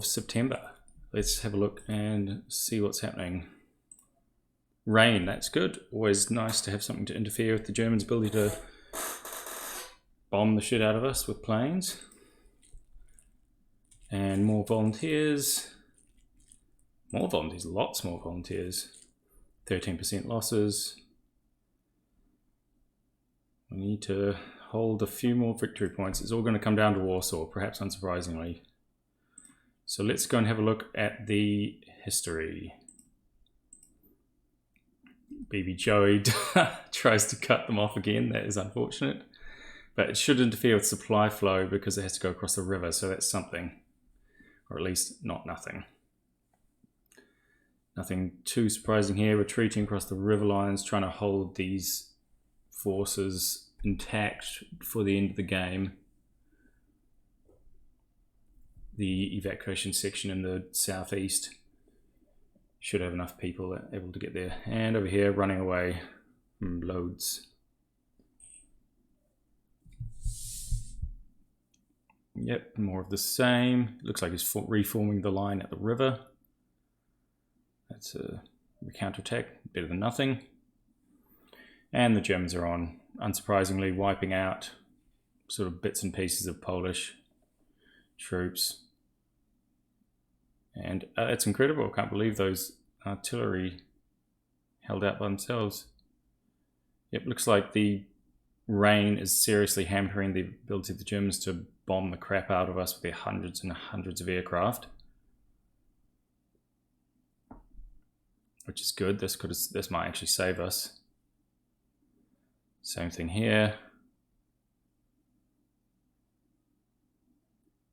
September. Let's have a look and see what's happening. Rain, that's good. Always nice to have something to interfere with the Germans' ability to bomb the shit out of us with planes. And more volunteers. More volunteers, lots more volunteers. 13% losses. We need to hold a few more victory points. It's all going to come down to Warsaw, perhaps unsurprisingly. So let's go and have a look at the history. BB Joey tries to cut them off again. That is unfortunate. But it should interfere with supply flow because it has to go across the river, so that's something. Or at least not nothing. Nothing too surprising here. Retreating across the river lines, trying to hold these forces intact for the end of the game. The evacuation section in the southeast should have enough people able to get there. And over here, running away from loads. Yep, more of the same. Looks like he's reforming the line at the river. That's a counterattack, better than nothing. And the Germans are on, unsurprisingly, wiping out sort of bits and pieces of Polish troops. And it's incredible. I can't believe those artillery held out by themselves. Yep, looks like the rain is seriously hampering the ability of the Germans to bomb the crap out of us with their hundreds and hundreds of aircraft. Which is good. This might actually save us. Same thing here.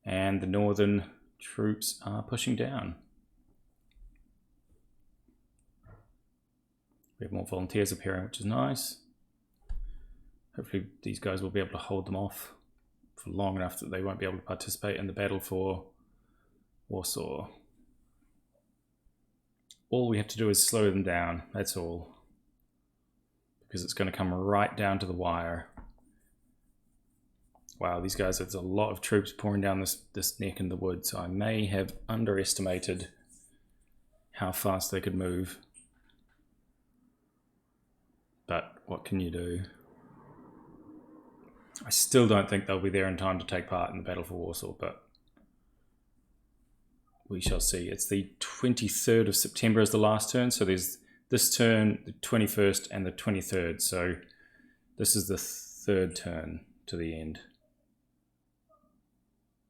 And the northern troops are pushing down. We have more volunteers appearing, which is nice. Hopefully these guys will be able to hold them off for long enough that they won't be able to participate in the battle for Warsaw. All we have to do is slow them down, that's all. Because it's going to come right down to the wire. Wow, these guys, there's a lot of troops pouring down this neck in the woods, so I may have underestimated how fast they could move. But what can you do? I still don't think they'll be there in time to take part in the battle for Warsaw, but we shall see. It's the 23rd of September is the last turn, so there's this turn, the 21st and the 23rd, so this is the third turn to the end.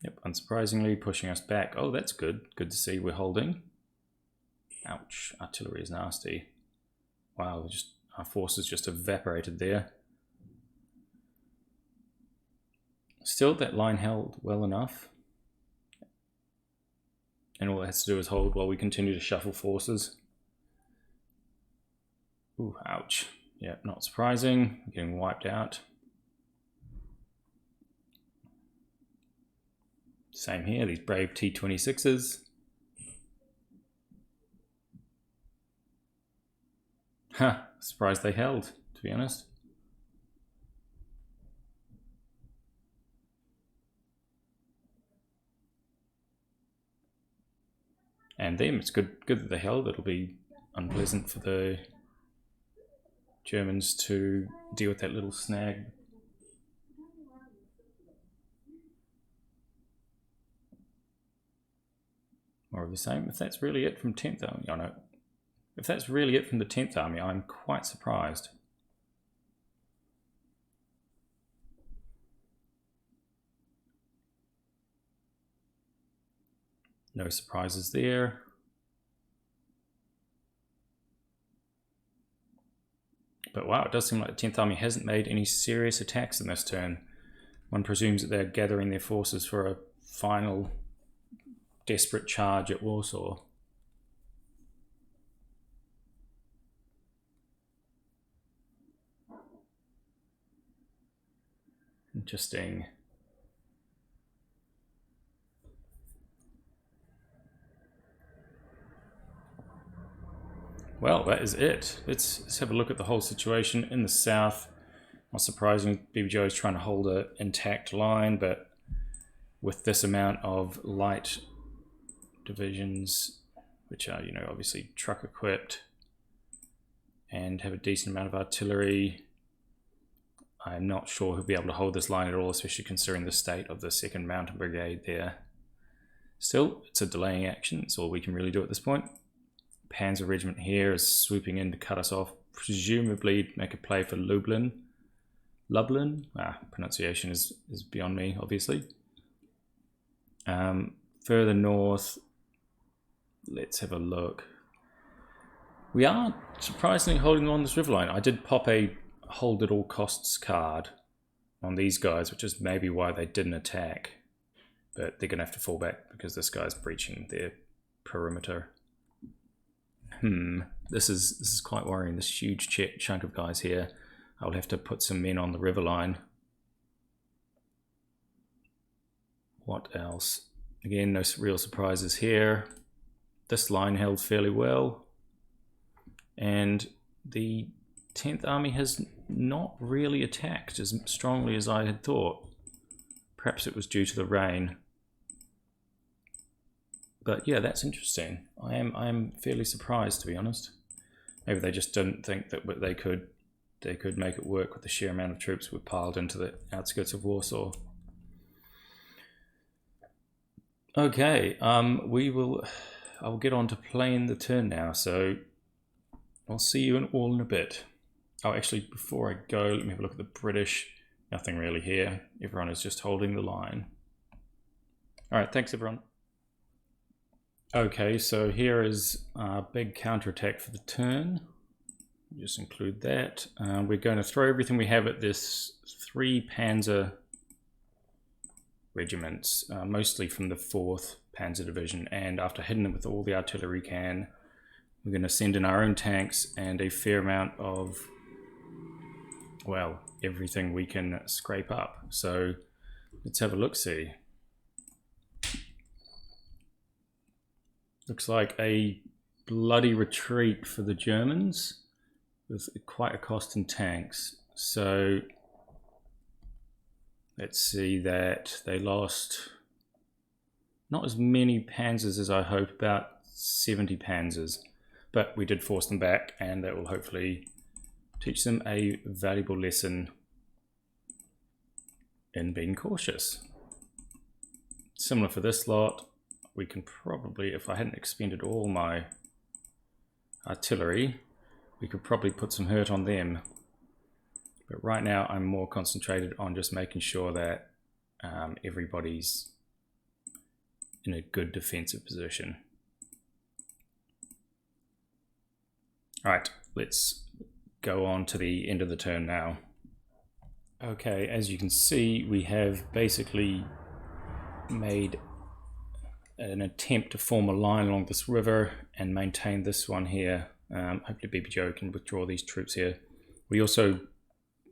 Yep, unsurprisingly pushing us back. Oh, that's good. Good to see we're holding. Ouch, artillery is nasty. Wow, our forces just evaporated there. Still, that line held well enough. And all it has to do is hold while we continue to shuffle forces. Ooh, ouch. Yeah, not surprising. Getting wiped out. Same here, these brave T-26s. Huh, surprised they held, to be honest. And them, it's good that they held. It'll be unpleasant for the Germans to deal with that little snag. More of the same. If that's really it from 10th Army, I know. If that's really it from the 10th Army, I'm quite surprised. No surprises there. But wow, it does seem like the 10th Army hasn't made any serious attacks in this turn. One presumes that they're gathering their forces for a final desperate charge at Warsaw. Interesting. Well, that is it. Let's have a look at the whole situation in the south. Not surprising, BB Joe is trying to hold an intact line, but with this amount of light divisions, which are, you know, obviously truck equipped and have a decent amount of artillery. I'm not sure he'll be able to hold this line at all, especially considering the state of the 2nd Mountain Brigade there. Still, it's a delaying action. It's all we can really do at this point. Panzer regiment here is swooping in to cut us off, presumably make a play for Lublin. Pronunciation is beyond me, obviously. Further north, let's have a look. We are surprisingly holding on this river line. I did pop a hold at all costs card on these guys, which is maybe why they didn't attack. But they're going to have to fall back because this guy's breaching their perimeter. This is quite worrying. This huge chunk of guys here. I'll have to put some men on the river line. What else? Again, no real surprises here. This line held fairly well. And the 10th Army has not really attacked as strongly as I had thought. Perhaps it was due to the rain. But yeah, that's interesting. I am fairly surprised, to be honest. Maybe they just didn't think that they could make it work with the sheer amount of troops we piled into the outskirts of Warsaw. Okay, I will get on to playing the turn now. So I'll see you all in a bit. Oh, actually, before I go, let me have a look at the British. Nothing really here. Everyone is just holding the line. All right, thanks everyone. Okay, so here is our big counterattack for the turn. Just include that. We're going to throw everything we have at this 3 panzer regiments, mostly from the 4th Panzer Division, and after hitting them with all the artillery we can, we're going to send in our own tanks and a fair amount of, well, everything we can scrape up. So let's have a look-see. Looks like a bloody retreat for the Germans with quite a cost in tanks. So let's see that they lost not as many panzers as I hoped, about 70 panzers. But we did force them back, and that will hopefully teach them a valuable lesson in being cautious. Similar for this lot. We can probably, if I hadn't expended all my artillery, we could probably put some hurt on them. But right now I'm more concentrated on just making sure that everybody's in a good defensive position. Alright, let's go on to the end of the turn now. Okay, as you can see, we have basically made an attempt to form a line along this river and maintain this one here. Hopefully BBJO can withdraw these troops here. We also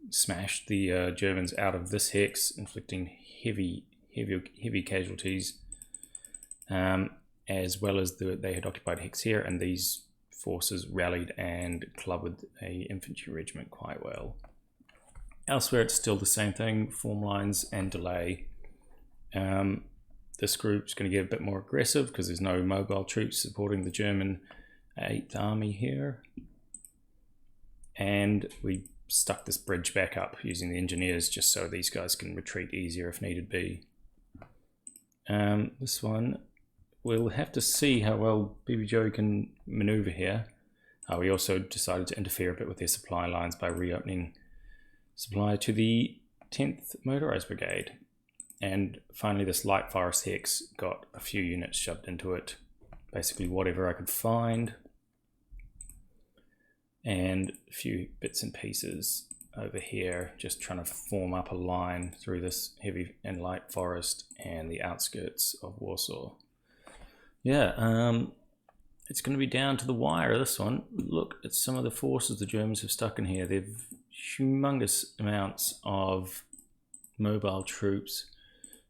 smashed the Germans out of this hex, inflicting heavy casualties, as well as they had occupied hex here, and these forces rallied and clubbed a infantry regiment quite well. Elsewhere it's still the same thing, form lines and delay. This group's going to get a bit more aggressive because there's no mobile troops supporting the German 8th Army here. And we stuck this bridge back up using the engineers just so these guys can retreat easier if needed be. This one, we'll have to see how well BBJO can maneuver here. We also decided to interfere a bit with their supply lines by reopening supply to the 10th Motorized Brigade. And finally this light forest hex got a few units shoved into it. Basically whatever I could find. And a few bits and pieces over here, just trying to form up a line through this heavy and light forest and the outskirts of Warsaw. Yeah, it's going to be down to the wire, this one. Look at some of the forces the Germans have stuck in here. They've humongous amounts of mobile troops.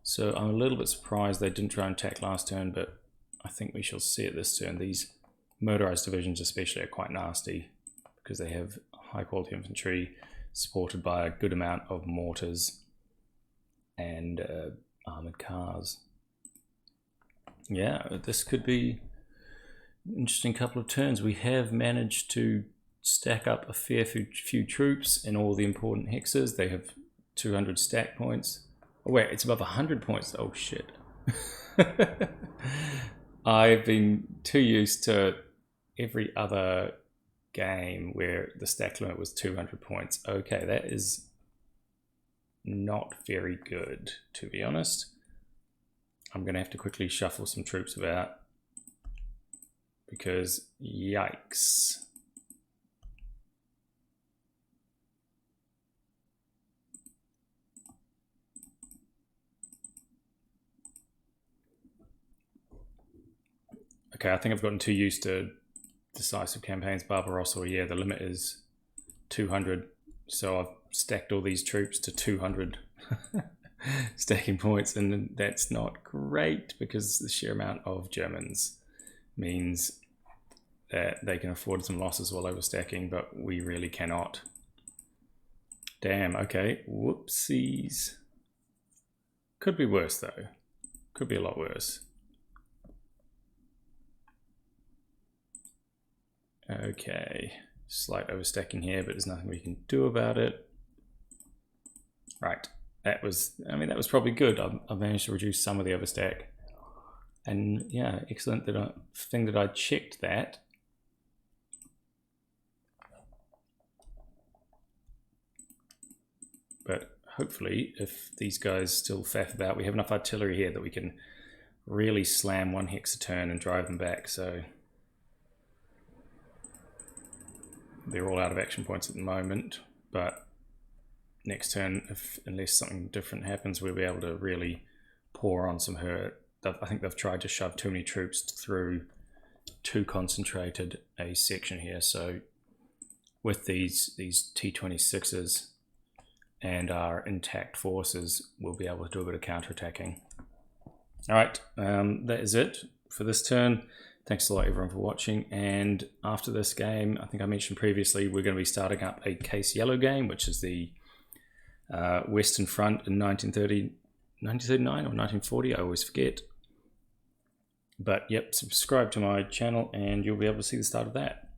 So I'm a little bit surprised they didn't try and attack last turn, but I think we shall see it this turn. These motorized divisions especially are quite nasty because they have high quality infantry supported by a good amount of mortars and armored cars. Yeah, this could be an interesting couple of turns. We have managed to stack up a fair few troops in all the important hexes. They have 200 stack points. Oh wait, it's above 100 points. Oh shit. I've been too used to every other game where the stack limit was 200 points. Okay, that is not very good, to be honest. I'm going to have to quickly shuffle some troops about because yikes. Okay, I think I've gotten too used to decisive campaigns. Warsaw, yeah, the limit is 200. So I've stacked all these troops to 200 stacking points, and that's not great because the sheer amount of Germans means that they can afford some losses while overstacking, but we really cannot. Damn, okay, whoopsies. Could be worse though. Could be a lot worse. Okay, slight overstacking here, but there's nothing we can do about it. Right, that was probably good. I managed to reduce some of the overstack. And yeah, excellent thing that I checked that. But hopefully, if these guys still faff about, we have enough artillery here that we can really slam one hex a turn and drive them back. So they're all out of action points at the moment, but next turn, unless something different happens, we'll be able to really pour on some hurt. I think they've tried to shove too many troops through too concentrated a section here. So with these T-26s and our intact forces, we'll be able to do a bit of counterattacking. All right, that is it for this turn. Thanks a lot, everyone, for watching. And after this game, I think I mentioned previously, we're going to be starting up a Case Yellow game, which is the Western Front in 1939 or 1940, I always forget. But yep, subscribe to my channel and you'll be able to see the start of that.